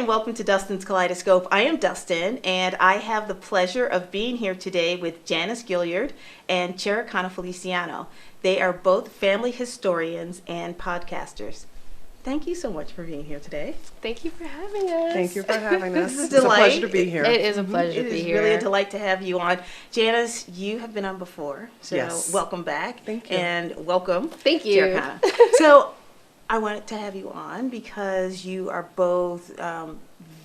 and welcome to Dustin's Kaleidoscope. I am Dustin, and I have the pleasure of being here today with Janice Gilyard and Cherekana Feliciano. They are both family historians and podcasters. Thank you so much for being here today. Thank you for having us. Thank you for having us. It's a pleasure to be here. It is a pleasure to be here. It is really a delight to have you on. Janice, you have been on before, so Yes. welcome back. Thank you. And welcome. Thank you. Cherekana. So I wanted to have you on because you are both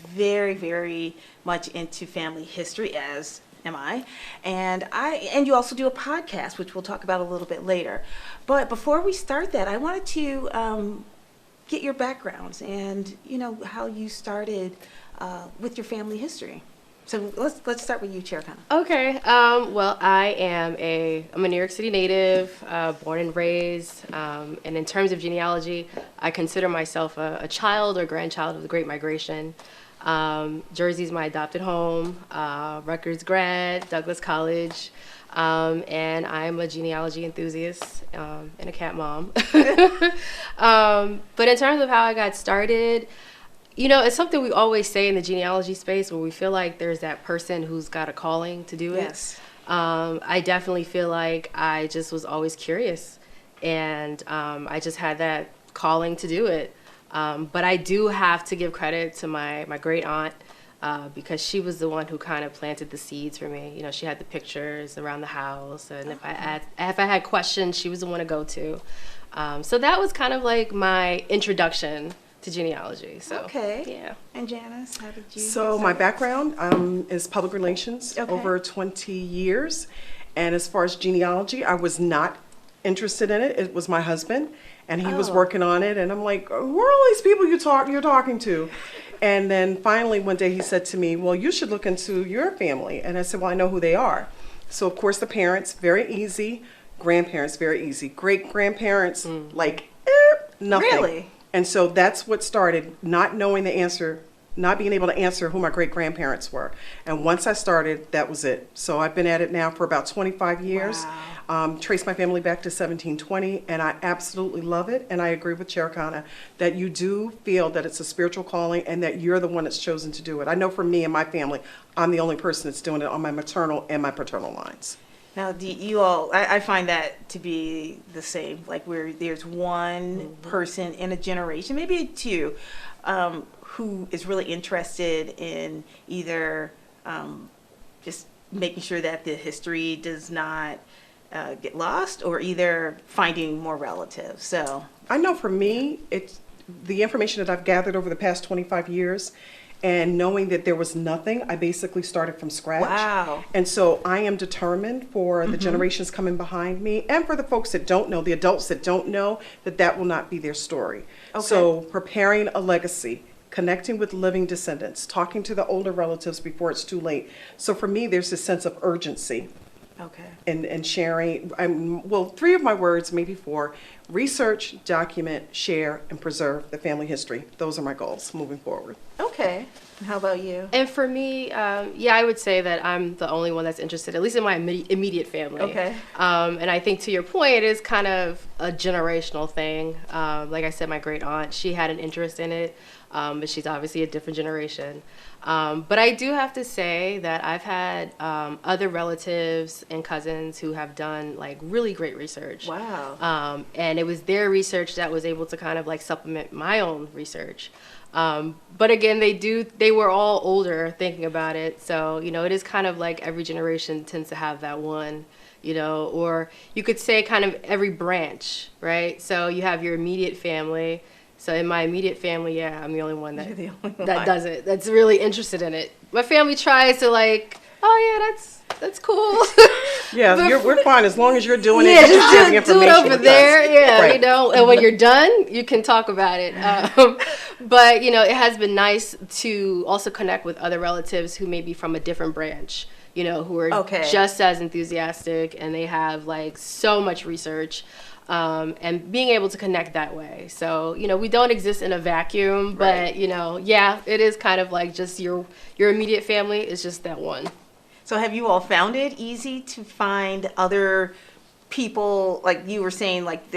very, very much into family history, as am I. And you also do a podcast, which we'll talk about a little bit later. But before we start that, I wanted to get your backgrounds and how you started with your family history. So let's start with you, Cherekana. Okay. Well, I'm a New York City native, born and raised. And in terms of genealogy, I consider myself a child or grandchild of the Great Migration. Jersey's my adopted home. Rutgers grad, Douglas College. And I'm a genealogy enthusiast and a cat mom. But in terms of how I got started, it's something we always say in the genealogy space where we feel like there's that person who's got a calling to do it. Yes. I definitely feel like I just was always curious, and I just had that calling to do it. But I do have to give credit to my great aunt, because she was the one who kind of planted the seeds for me. She had the pictures around the house, and if I had questions, she was the one to go to. So that was kind of like my introduction to genealogy. So okay. Yeah. And Janice, how did you? So my background is public relations, Okay. over 20 years. And as far as genealogy, I was not interested in it. It was my husband, and he was Oh. working on it. And I'm like, who are all these people you're talking to? And then finally one day he said to me, well, you should look into your family. And I said, well, I know who they are. So of course the parents, very easy. Grandparents, very easy. Great-grandparents, nothing. Really? And so that's what started, not knowing the answer, not being able to answer who my great-grandparents were. And once I started, that was it. So I've been at it now for about 25 years. Wow. Traced my family back to 1720, and I absolutely love it. And I agree with Cherekana that you do feel that it's a spiritual calling and that you're the one that's chosen to do it. I know for me and my family, I'm the only person that's doing it on my maternal and my paternal lines. Now, do you all, I find that to be the same, like where there's one person in a generation, maybe two, who is really interested in either just making sure that the history does not get lost, or either finding more relatives. So I know for me, it's the information that I've gathered over the past 25 years, and knowing that there was nothing, I basically started from scratch. Wow. And so I am determined for the generations coming behind me, and for the folks that don't know, the adults that don't know, that will not be their story. Okay. So preparing a legacy, connecting with living descendants, talking to the older relatives before it's too late. So for me, there's this sense of urgency. Okay. And sharing, well, 3 of my words, maybe 4: research, document, share, and preserve the family history. Those are my goals moving forward. Okay. And how about you? And for me, I would say that I'm the only one that's interested, at least in my immediate family. Okay. And I think to your point, it is kind of a generational thing. Like I said, my great aunt, she had an interest in it, but she's obviously a different generation. But I do have to say that I've had other relatives and cousins who have done like really great research. Wow. And it was their research that was able to kind of like supplement my own research. But again, they were all older thinking about it. So, it is kind of like every generation tends to have that one, or you could say kind of every branch, right? So you have your immediate family. So in my immediate family, yeah, I'm the only one You're the only that one. does it, that's really interested in it. My family tries to like, oh yeah, that's cool. Yeah, But we're fine as long as you're doing Yeah, it. just Just share the do it information over with there, us. yeah, Right. and when you're done, you can talk about it. But, it has been nice to also connect with other relatives who may be from a different branch, who are Okay. just as enthusiastic, and they have, like, so much research, and being able to connect that way. So, we don't exist in a vacuum, but, Right. yeah, it is kind of like just your immediate family is just that one. So have you all found it easy to find other people, like you were saying, like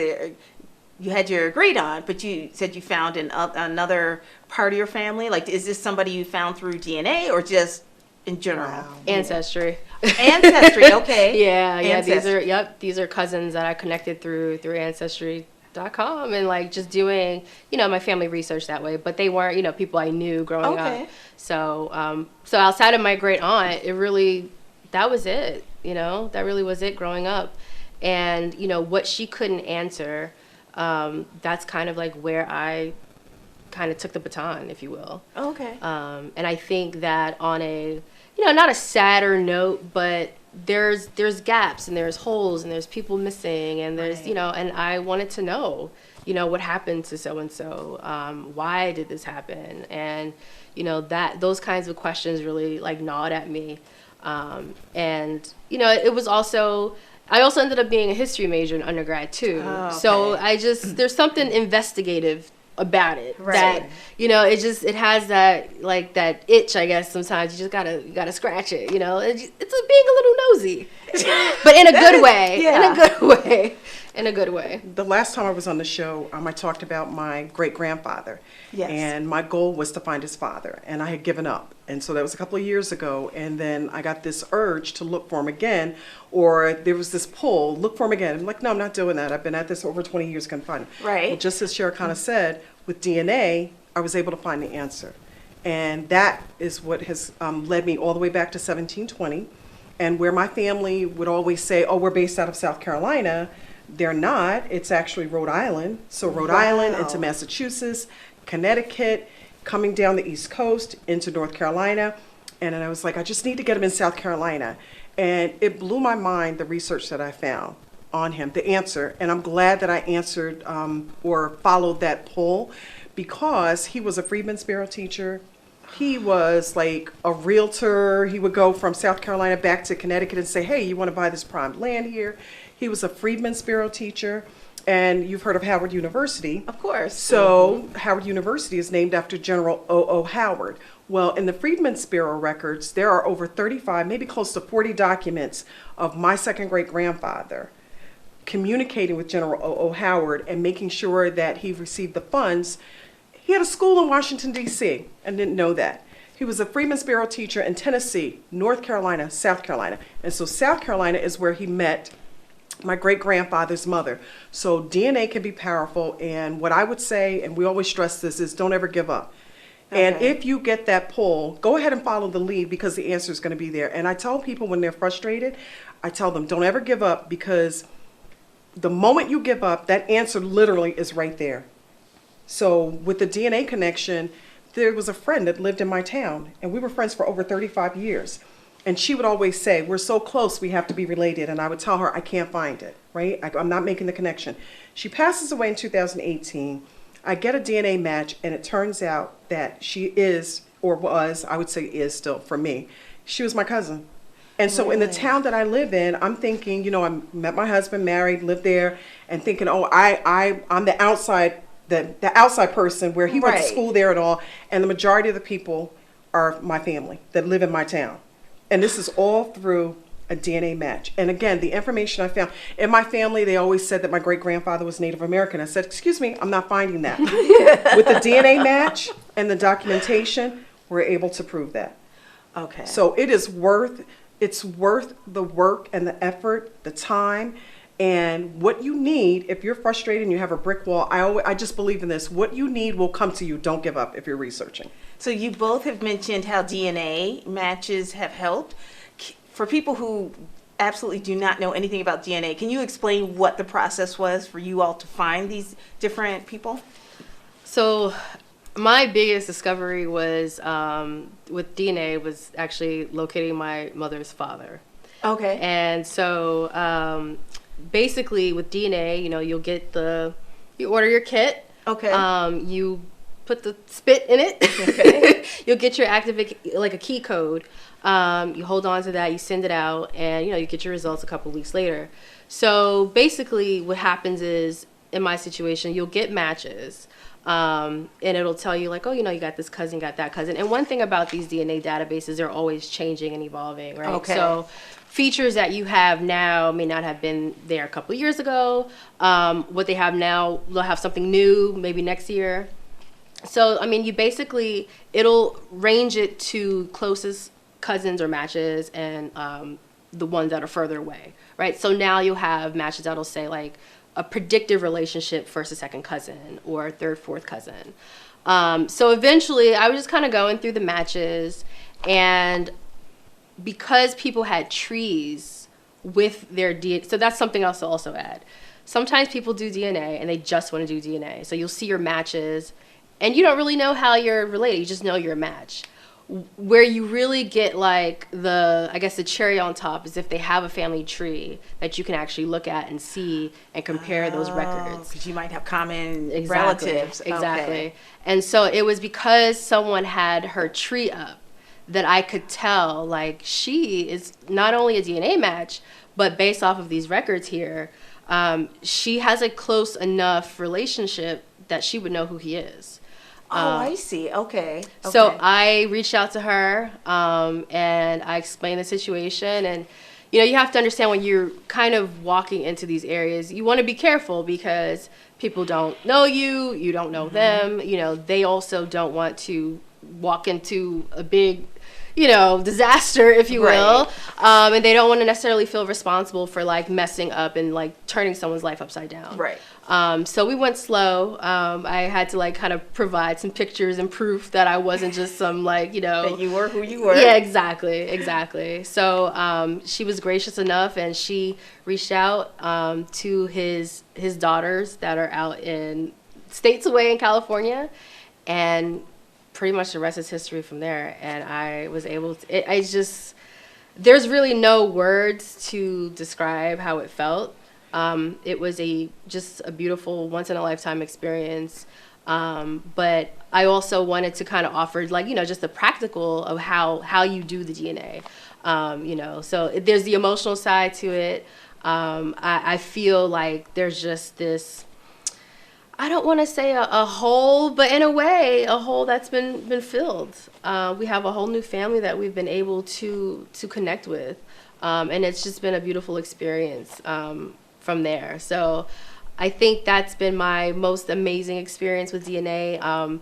you had your great aunt, but you said you found another part of your family. Like, is this somebody you found through DNA or just in general? Wow. Ancestry. Ancestry, okay. Yeah. These are cousins that I connected through Ancestry.com and like just doing, my family research that way. But they weren't, people I knew growing up. So, so outside of my great aunt, that was it. That really was it growing up. And, what she couldn't answer, that's kind of like where I kind of took the baton, if you will. Okay. And I think that on a, not a sadder note, but there's gaps and there's holes and there's people missing and there's, Right. And I wanted to know, what happened to so-and-so? Why did this happen? And, those kinds of questions really like gnawed at me. And, it was also, I also ended up being a history major in undergrad too. Oh, okay. So there's something investigative about it. Right. That, it has that, like that itch, I guess, sometimes you just gotta scratch it, it's being a little nosy, but in a good way, in a good way. The last time I was on the show, I talked about my great-grandfather. Yes. And my goal was to find his father, and I had given up. And so that was a couple of years ago, and then I got this urge to look for him again, or there was this pull, look for him again. I'm like, no, I'm not doing that. I've been at this over 20 years, couldn't find him. Right. Well, just as Cherekana said, with DNA, I was able to find the answer. And that is what has led me all the way back to 1720, and where my family would always say, oh, we're based out of South Carolina. They're not. It's actually Rhode Island. So Rhode Island into Massachusetts, Connecticut, coming down the East Coast into North Carolina. And then I was like, I just need to get him in South Carolina. And it blew my mind, the research that I found on him, the answer. And I'm glad that I answered or followed that poll, because he was a Freedmen's Bureau teacher. He was like a realtor. He would go from South Carolina back to Connecticut and say, hey, you want to buy this prime land here? He was a Freedmen's Bureau teacher. And you've heard of Howard University. Of course. So Howard University is named after General O.O. Howard. Well, in the Freedmen's Bureau records, there are over 35, maybe close to 40 documents of my second great-grandfather communicating with General O.O. Howard and making sure that he received the funds. He had a school in Washington, D.C., and didn't know that. He was a Freedmen's Bureau teacher in Tennessee, North Carolina, South Carolina. And so South Carolina is where he met my great-grandfather's mother. So DNA can be powerful, and what I would say, and we always stress this, is don't ever give up. And Okay. if you get that pull, go ahead and follow the lead, because the answer is going to be there. And I tell people when they're frustrated, I tell them, don't ever give up, because the moment you give up, that answer literally is right there. So with the DNA connection, there was a friend that lived in my town, and we were friends for over 35 years. And she would always say, we're so close, we have to be related. And I would tell her, I can't find it, right? I'm not making the connection. She passes away in 2018. I get a DNA match, and it turns out that she is, or was, I would say is still for me, she was my cousin. And so in the town that I live in, I'm thinking, I met my husband, married, lived there, and thinking, oh, I'm the outside, the outside person where he went to Right. school there and all. And the majority of the people are my family that live in my town. And this is all through a DNA match. And again, the information I found, in my family, they always said that my great-grandfather was Native American. I said, excuse me, I'm not finding that. With the DNA match and the documentation, we're able to prove that. Okay. So it's worth the work and the effort, the time, and what you need. If you're frustrated and you have a brick wall, I just believe in this. What you need will come to you. Don't give up if you're researching. So you both have mentioned how DNA matches have helped. For people who absolutely do not know anything about DNA, can you explain what the process was for you all to find these different people? So my biggest discovery was with DNA was actually locating my mother's father. Okay. And so basically with DNA, you order your kit. Okay. You put the spit in it. Okay. You'll get your like a key code. You hold on to that, you send it out, and you get your results a couple weeks later. So basically what happens is in my situation, you'll get matches. And it'll tell you like, oh, you got this cousin, got that cousin. And one thing about these DNA databases, they're always changing and evolving, right? Okay. So features that you have now may not have been there a couple of years ago. What they have now, they'll have something new maybe next year. So, I mean, it'll range it to closest cousins or matches and the ones that are further away, right? So now you'll have matches that'll say like a predictive relationship first or second cousin or third, fourth cousin. So eventually I was just kind of going through the matches, and because people had trees with their DNA, so that's something else to also add. Sometimes people do DNA and they just want to do DNA. So you'll see your matches and you don't really know how you're related. You just know you're a match. Where you really get like the cherry on top is if they have a family tree that you can actually look at and see and compare those records. Because you might have common Exactly. relatives. Exactly. Okay. And so it was because someone had her tree up that I could tell like she is not only a DNA match, but based off of these records here, she has a close enough relationship that she would know who he is. Oh, I see. Okay. So I reached out to her and I explained the situation. And, you have to understand when you're kind of walking into these areas, you want to be careful because people don't know you, you don't know them. They also don't want to walk into a big, disaster, if you will. Right. And they don't want to necessarily feel responsible for like messing up and like turning someone's life upside down. Right. So we went slow. I had to like kind of provide some pictures and proof that I wasn't just some like, that you were who you were. Yeah, exactly. So she was gracious enough, and she reached out to his daughters that are out in states away in California, and pretty much the rest is history from there. And I was able to, there's really no words to describe how it felt. It was just a beautiful once in a lifetime experience. But I also wanted to kind of offer like, just the practical of how you do the DNA. So there's the emotional side to it. I feel like there's just this, I don't want to say a hole, but in a way, a hole that's been filled. We have a whole new family that we've been able to connect with. And it's just been a beautiful experience from there. So I think that's been my most amazing experience with DNA.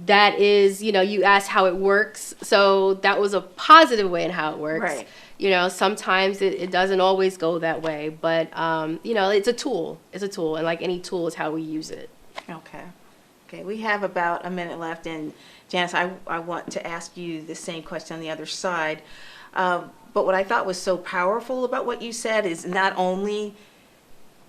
That is, you asked how it works. So that was a positive way in how it works. Right. Sometimes it doesn't always go that way, but, it's a tool. It's a tool. And like any tool is how we use it. Okay, we have about a minute left. And Janice, I want to ask you the same question on the other side. But what I thought was so powerful about what you said is not only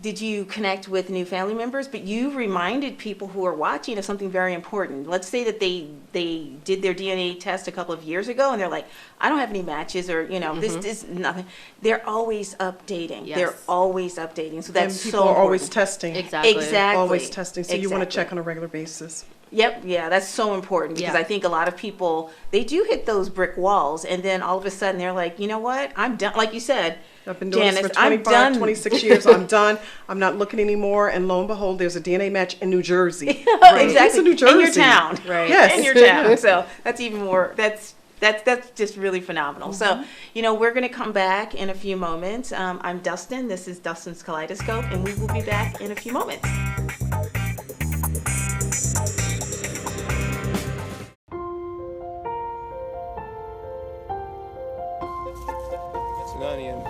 did you connect with new family members, but you reminded people who are watching of something very important. Let's say that they did their DNA test a couple of years ago and they're like, I don't have any matches, or, this is nothing. They're always updating. Yes. They're always updating. So that's and people so are always important. testing. Exactly. Always testing. So you want to Exactly. check on a regular basis. Yep, yeah, that's so important because Yeah. I think a lot of people, they do hit those brick walls and then all of a sudden they're like, you know what, I'm done. Like you said, I've been doing Janice, this for I'm 25, done. 26 years. I'm done. I'm not looking anymore. And lo and behold, there's a DNA match in New Jersey. Exactly. It's in New Jersey. In your town. Right. Yes. In your town. So that's even more, that's just really phenomenal. So, we're going to come back in a few moments. I'm Dustin. This is Dustin's Kaleidoscope, and we will be back in a few moments. It's an onion.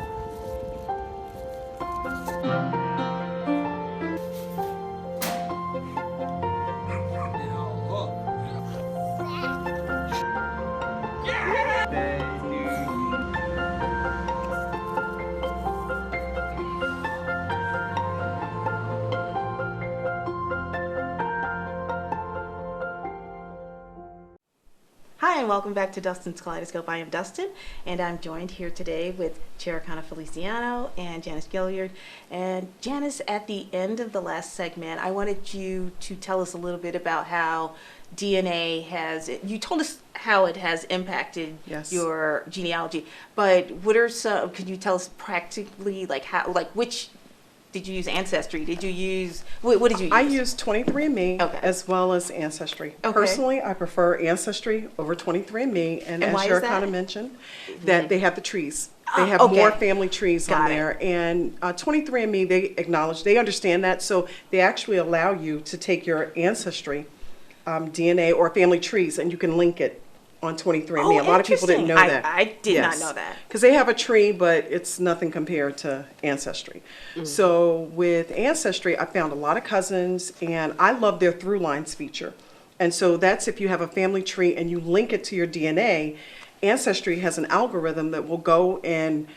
Hi, and welcome back to Dustin's Kaleidoscope. I am Dustin, and I'm joined here today with Cherekana Feliciano and Janice Gilyard. And Janice, at the end of the last segment, I wanted you to tell us a little bit about how DNA you told us how it has impacted Yes. your genealogy, but what are could you tell us practically, like which did you use Ancestry? Did you use, what did you use? I used 23andMe Okay. as well as Ancestry. Okay. Personally, I prefer Ancestry over 23andMe, and as why is Cherekana that? mentioned, that they have the trees. They Ah, have okay. more family trees on Got it. there, and 23andMe, they acknowledge, they understand that, so they actually allow you to take your Ancestry DNA or family trees, and you can link it on 23andMe. A lot of people didn't know interesting. that. I did not know that. Because they have a tree, but it's nothing compared to Ancestry. So with Ancestry, I found a lot of cousins, and I love their Through Lines feature. And so that's if you have a family tree and you link it to your DNA, Ancestry has an algorithm that will go and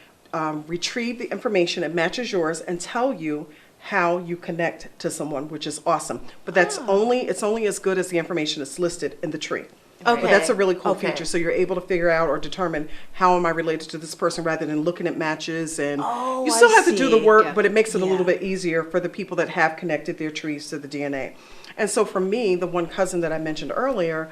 retrieve the information that matches yours and tell you how you connect to someone, which is awesome. But that's it's only as good as the information that's listed in the tree. Okay. But that's a really cool Okay. feature. So you're able to figure out or determine how am I related to this person rather than looking at matches. And Oh, you still I have to do the see. work, Yeah. but it makes it a Yeah. little bit easier for the people that have connected their trees to the DNA. And so for me, the one cousin that I mentioned earlier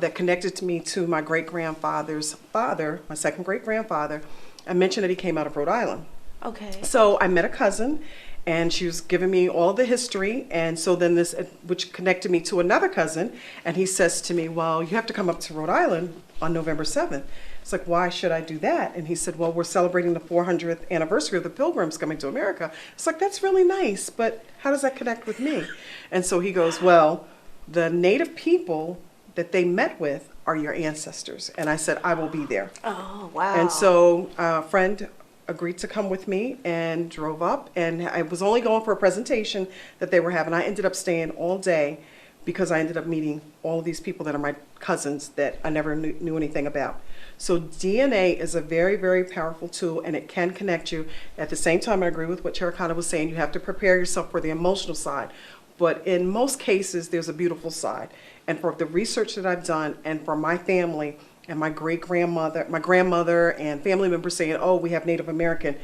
that connected to me to my great-grandfather's father, my second great-grandfather, I mentioned that he came out of Rhode Island. Okay. So I met a cousin, and she was giving me all the history, and so then this, which connected me to another cousin, and he says to me, well, you have to come up to Rhode Island on November 7th. It's like, why should I do that? And he said, well, we're celebrating the 400th anniversary of the Pilgrims coming to America. It's like, that's really nice, but how does that connect with me? And so he goes, well, the native people that they met with are your ancestors. And I said, I will be there. Oh, wow. And so a friend agreed to come with me and drove up, and I was only going for a presentation that they were having. I ended up staying all day because I ended up meeting all of these people that are my cousins that I never knew anything about. So DNA is a very, very powerful tool, and it can connect you. At the same time, I agree with what Cherekana was saying. You have to prepare yourself for the emotional side. But in most cases, there's a beautiful side. And for the research that I've done, and for my family, and my great-grandmother, my grandmother, and family members saying, oh, we have Native American,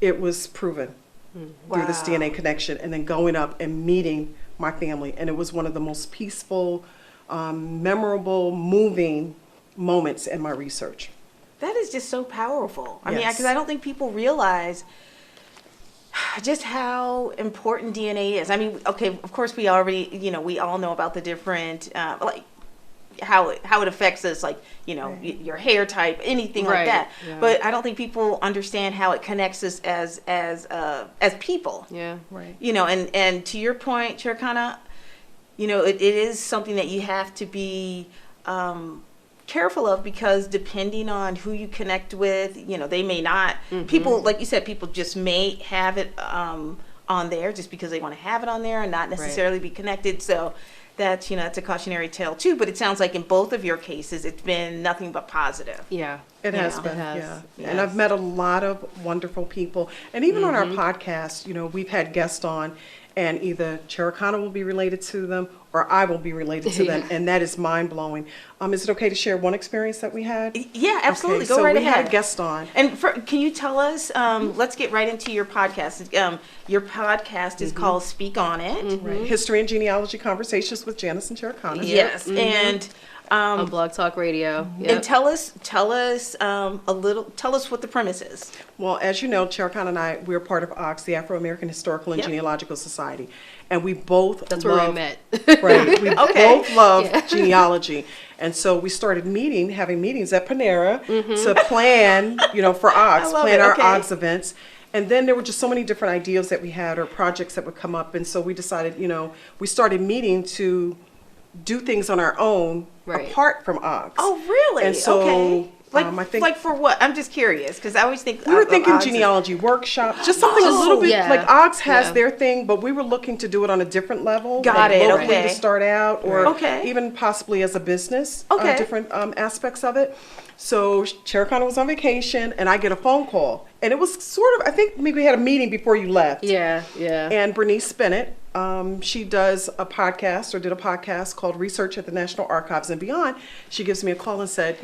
it was proven through this Wow. DNA connection, and then going up and meeting my family. And it was one of the most peaceful, memorable, moving moments in my research. That is just so powerful. I mean, Yes. because I don't think people realize just how important DNA is. I mean, okay, of course we already, we all know about the different, like how it affects us, like, your hair type, anything like Right, that. yeah. But I don't think people understand how it connects us as people. Yeah. Right. And to your point, Cherekana, it is something that you have to be careful of, because depending on who you connect with, they may not, people, like you said, people just may have it on there just because they want to have it on there and not necessarily be connected. So that's, that's a cautionary tale too. But it sounds like in both of your cases, it's been nothing but positive. Yeah. It has Yeah. been, It has, yeah. yes. And I've met a lot of wonderful people. And even on our podcast, we've had guests on, and either Cherekana will be related to them or I will be related to them. Yeah. And that is mind-blowing. Is it okay to share one experience that we had? Yeah, absolutely. Okay, Go so right we ahead. had a guest on. And can you tell us, let's get right into your podcast. Your podcast is called Speak On It. Right. History and Genealogy Conversations with Janice and Cherekana. Yes. And On Blog Talk Radio. Yep. and tell us what the premise is. Well, as you know, Cherekana and I, we're part of AUX, the Afro-American Historical and Yep. Genealogical Society. And we both That's love, where we met. Right. We Okay. both love genealogy. And so we started having meetings at Panera to plan, for AUX, love plan it. our Okay. AUX events. And then there were just so many different ideas that we had or projects that would come up. And so we decided, we started meeting to do things on our own Right. apart from AUX. Oh, really? And so, okay. I think like for what? I'm just curious because I always think we were of thinking odds genealogy workshops, just something a Oh, little bit yeah. like AUX has Yeah. their thing, but we were looking to do it on a different level. Got like it, locally okay. to start out, or Okay. even possibly as a business, Okay. different aspects of it. So Cherekana was on vacation, and I get a phone call, and it was sort of, I think maybe we had a meeting before you left. Yeah. Yeah. And Bernice Bennett, she does a podcast, or did a podcast called Research at the National Archives and Beyond. She gives me a call and said,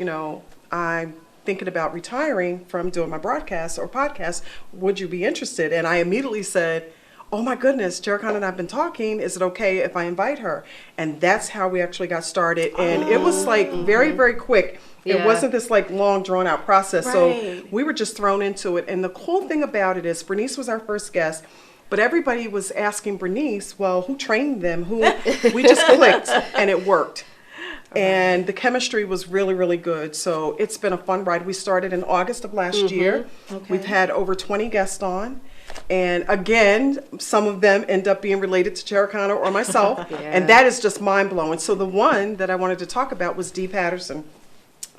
I'm thinking about retiring from doing my broadcast or podcast. Would you be interested? And I immediately said, oh my goodness, Cherekana and I have been talking. Is it okay if I invite her? And that's how we actually got started. And it was like very, very quick. It Yeah. wasn't this like long drawn out process. So Right. we were just thrown into it. And the cool thing about it is Bernice was our first guest. But everybody was asking Bernice, well, who trained them? We just clicked and it worked. And the chemistry was really, really good. So it's been a fun ride. We started in August of last year. Okay. We've had over 20 guests on. And again, some of them end up being related to Cherekana or myself. Yeah. And that is just mind blowing. So the one that I wanted to talk about was Dee Patterson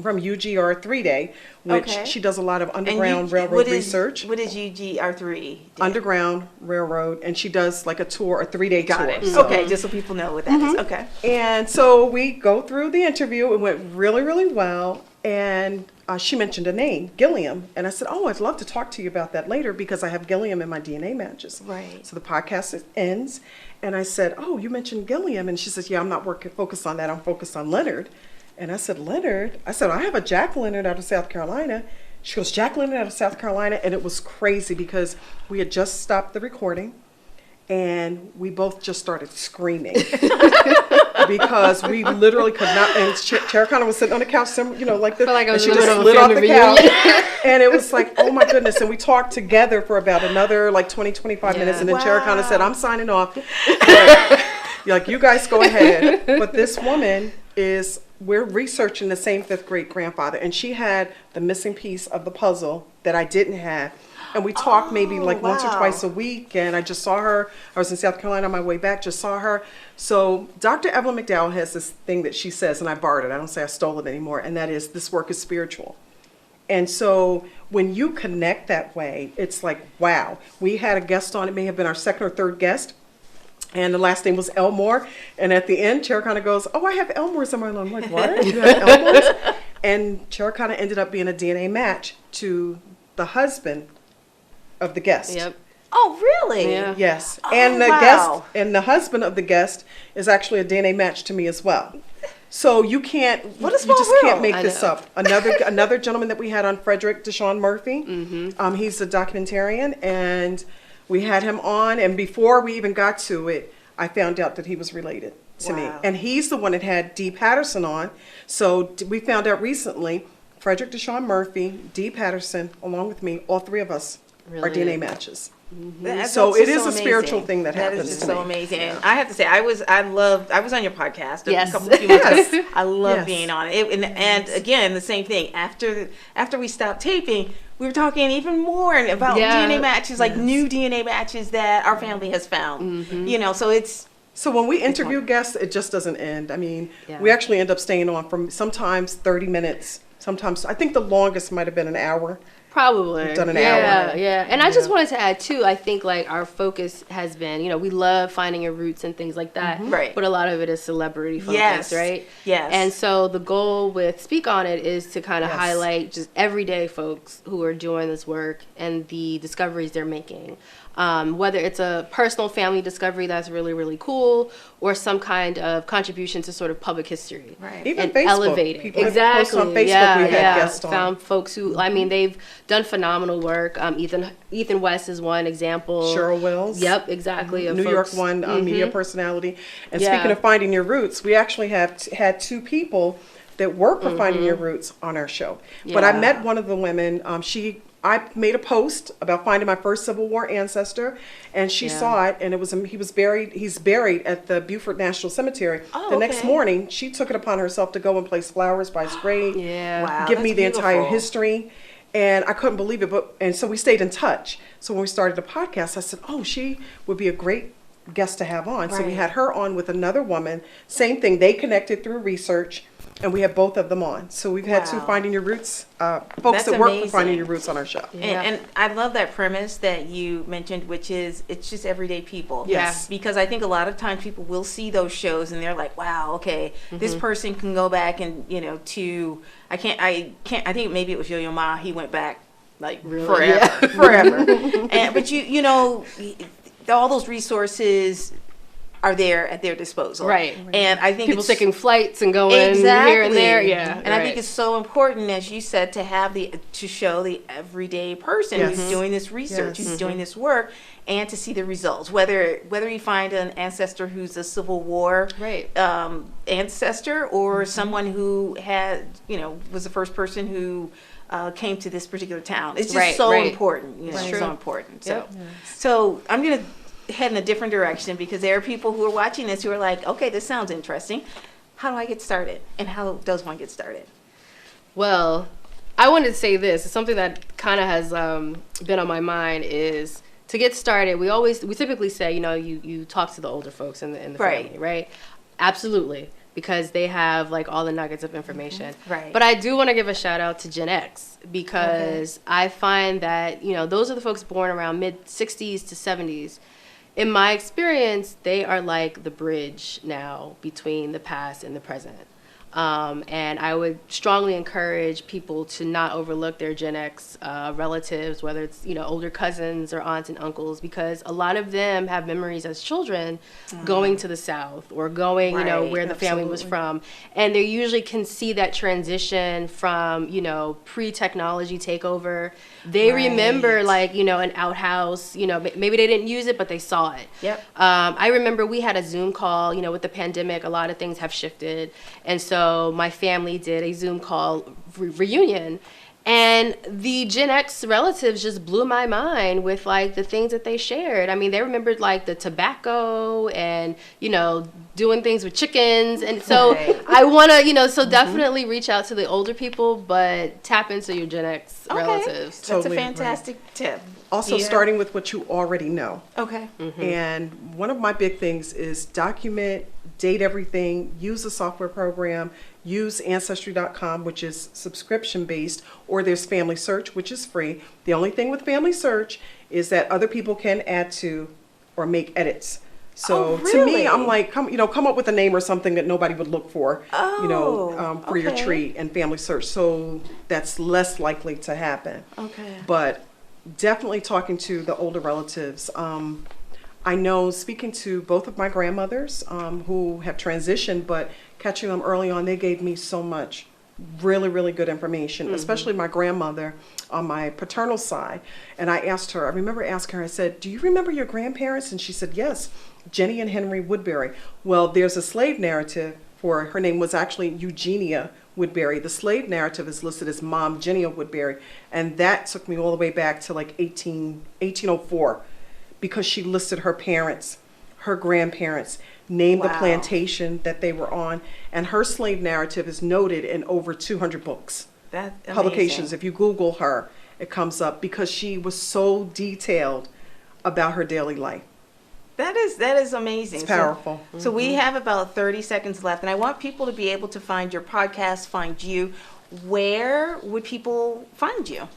from UGR 3-Day, which Okay. she does a lot of And Underground Railroad what is- research. What is UGR3? Underground Railroad, and she does like a tour, a 3-day tour. Got it. So- Okay, just so people know what that is. Okay. And so we go through the interview. It went really, really well. And she mentioned a name, Gilliam. And I said, oh, I'd love to talk to you about that later because I have Gilliam in my DNA matches. Right. So the podcast ends. And I said, oh, you mentioned Gilliam. And she says, yeah, I'm not focused on that. I'm focused on Leonard. And I said, Leonard? I said, I have a Jack Leonard out of South Carolina. She goes, Jack Leonard out of South Carolina. And it was crazy because we had just stopped the recording. And we both just started screaming because we literally could not. And Cherekana was sitting on the couch, you know, like this. Felt like I was and she in the just middle slid of a off the family couch. And it was like, oh my goodness. And we talked together for about another like 20, 25 Yeah. minutes. And then Wow. Cherekana said, I'm signing off. Like, you guys go ahead. But this woman we're researching the same fifth great grandfather. And she had the missing piece of the puzzle that I didn't have. And we talked maybe like once or wow. twice a week, and I just saw her. I was in South Carolina on my way back, just saw her. So Dr. Evelyn McDowell has this thing that she says, and I borrowed it. I don't say I stole it anymore, and that is, this work is spiritual. And so when you connect that way, it's like, wow. We had a guest on, it may have been our second or third guest, and the last name was Elmore. And at the end, Cherekana goes, oh, I have Elmores in my life. I'm like, what? You have Elmores? And Cherekana ended up being a DNA match to the husband of the guest. Yep. Oh, really? Yeah. Yes. Oh, And the wow. guest and the husband of the guest is actually a DNA match to me as well. So you can't, What a you small just can't world. make I this know. up. Another gentleman that we had on, Frederick Deshaun Murphy. He's a documentarian, and we had him on. And before we even got to it, I found out that he was related to me. Wow. And he's the one that had Dee Patterson on. So we found out recently, Frederick Deshaun Murphy, Dee Patterson, along with me, all three of us are Really? DNA matches. That's So just it is so a spiritual amazing. thing that That happens is just to so me. amazing. And I have to say, I was on your podcast a Yes. couple of few months ago. Yes. I love Yes. being on it. And again, the same thing. After we stopped taping, we were talking even more about Yeah. DNA matches, like new DNA matches that our family has found. Mm-hmm. You know, so it's So when we interview guests, it just doesn't end. I mean, Yeah. we actually end up staying on from sometimes 30 minutes. Sometimes, I think the longest might have been an hour. Probably. We've done an yeah, hour. Yeah. And I just wanted to add too, I think like our focus has been, you know, we love finding your roots and things like that. Right. But a lot of it is celebrity focused, Yes. right? Yes. And so the goal with Speak On It is to kind of Yes. highlight just everyday folks who are doing this work and the discoveries they're making. Whether it's a personal family discovery that's really, really cool, or some kind of contribution to sort of public history. Right. Even And Facebook. elevating. People have Exactly. posts on Facebook yeah, we've had yeah. guests on. Found folks who, I mean, they've done phenomenal work. Ethan West is one example. Cheryl Wills. Yep, exactly. of New York folks- one media personality. And Yeah. speaking of finding your roots, we actually have had two people that work for Finding Your Roots on our show. But I Yeah. met one of the women. I made a post about finding my first Civil War ancestor, and she Yeah. saw it, and it was he's buried at the Beaufort National Cemetery. Oh, the next okay. morning, she took it upon herself to go and place flowers by his grave. Yeah. Wow. Give me that's the entire beautiful. history. And I couldn't believe it, and so we stayed in touch. So when we started the podcast, I said, oh, she would be a great guest to have on. So we Right. had her on with another woman. Same thing, they connected through research, and we have both of them on. So we've had two Wow. Finding Your Roots, folks That's that work for amazing. Finding Your Roots on our show. Yeah. And I love that premise that you mentioned, which is it's just everyday people. Yes. Because I think a lot of times people will see those shows and they're like, wow, okay, this person can go back and, you know, I think maybe it was Yo-Yo Ma, he went back like forever, forever. But you know, all those resources are there at their disposal. Right. And I think People it's taking flights and going exactly here and there. Yeah. And I think it's so important, as you said, to show the everyday person Yes. who's doing this research, Yes. who's doing this work, and to see the results. Whether you find an ancestor who's a Civil War Right. ancestor, or someone who was the first person who came to this particular town. It's just Right, so right. important. You know, It's true. so important. So, Yep. so I'm gonna head in a different direction because there are people who are watching this who are like, okay, this sounds interesting. How do I get started? And how does one get started? Well, I wanted to say this. It's something that kind of has been on my mind is to get started. We typically say, you know, you talk to the older folks in the Right. family, right? Absolutely, because they have like all the nuggets of information. Right. But I do want to give a shout out to Gen X because I find that, you know, those are the folks born around mid 60s to 70s. In my experience, they are like the bridge now between the past and the present. And I would strongly encourage people to not overlook their Gen X relatives, whether it's, you know, older cousins or aunts and uncles, because a lot of them have memories as children going to the South or going, you know, Right, where the family was absolutely. from. And they usually can see that transition from, you know, pre-technology takeover. They remember, Right. like, you know, an outhouse, you know, maybe they didn't use it, but they saw it. Yep. I remember we had a Zoom call, you know, with the pandemic, a lot of things have shifted. And so my family did a Zoom call reunion. And the Gen X relatives just blew my mind with like the things that they shared. I mean, they remembered like the tobacco and, you know, doing things with chickens. And so Right. I want to, you know, so definitely reach out to the older people, but tap into your Gen X Okay. relatives. That's Totally a agree. fantastic tip. Also, Yeah. starting with what you already know. Okay. And one of my big things is document, date everything, use a software program, use Ancestry.com, which is subscription based, or there's Family Search, which is free. The only thing with Family Search is that other people can add to or make edits. So Oh, to me, really? I'm like, come up with a name or something that nobody would look for, for your okay. tree and Family Search. So that's less likely to happen. Okay. But definitely talking to the older relatives. I know speaking to both of my grandmothers who have transitioned, but catching them early on, they gave me so much really, really good information, especially my grandmother on my paternal side. And I remember asking her, I said, do you remember your grandparents? And she said, yes, Jenny and Henry Woodbury. Well, there's a slave narrative for, her name was actually Eugenia Woodbury. The slave narrative is listed as Mom Genia Woodbury. And that took me all the way back to like 1804 because she listed her parents, her grandparents, named the Wow. plantation that they were on. And her slave narrative is noted in over 200 books, That's publications. amazing. If you Google her, it comes up because she was so detailed about her daily life. That is amazing. It's powerful. So we have about 30 seconds left, and I want people to be able to find your podcast, find you. Where would people find you?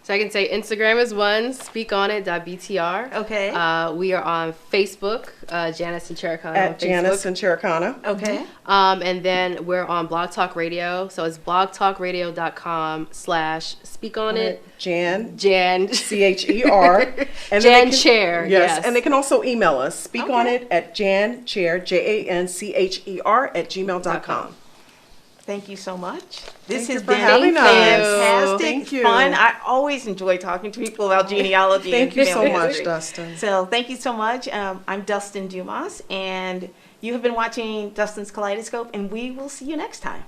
So I can say Instagram is one, speakonit.btr. Okay. We are on Facebook, Janice and Cherekana on At Facebook. Janice and Cherekana. Okay. And then we're on Blog Talk Radio. So it's blogtalkradio.com/speakonit. Jan, Jan. CHER. And then Jan they can- Chair, yes. And they can also email us. Speak on Okay. it at janchair, JANCHER@gmail.com. Thank you so much. This Thank you has for been having us. fantastic. Thank It's you. fun. I always enjoy talking to people about genealogy. Thank and you so family much, history. Dustin. So thank you so much. I'm Dustin Dumas, and you have been watching Dustin's Kaleidoscope, and we will see you next time.